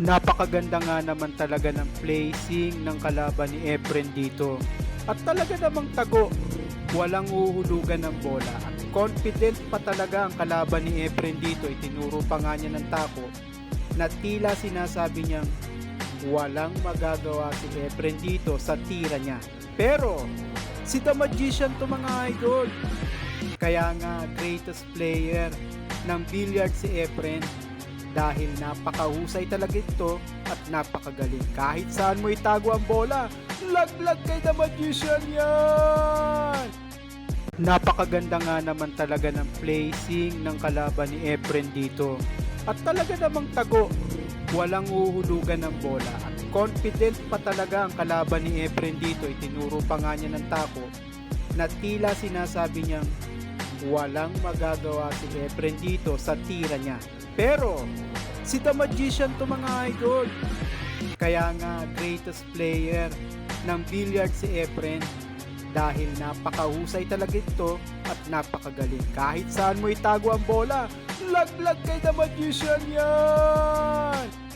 Napakaganda nga naman talaga ng placing ng kalaban ni Efren dito. At talaga namang tago, walang uhulugan ng bola. At confident pa talaga ang kalaban ni Efren dito. Itinuro pa nga niya ng tako na tila sinasabi niyang walang magagawa si Efren dito sa tira niya. Pero si The Magician to mga idol. Kaya nga greatest player ng billiard si Efren dahil napakahusay talaga ito at napakagaling. Kahit saan mo itago ang bola, laglag kay The Magician yan! Napakaganda nga naman talaga ng placing ng kalaban ni Efren dito. At talaga namang tago, walang uhulugan ng bola. At confident pa talaga ang kalaban ni Efren dito. Itinuro pa nga niya ng tako na tila sinasabi niyang walang magagawa si Efren dito sa tira niya. Pero si The Magician to mga idol. Kaya nga greatest player ng billiard si Efren dahil napakahusay talaga ito at napakagaling. Kahit saan mo itago ang bola, laglag kay The Magician yan!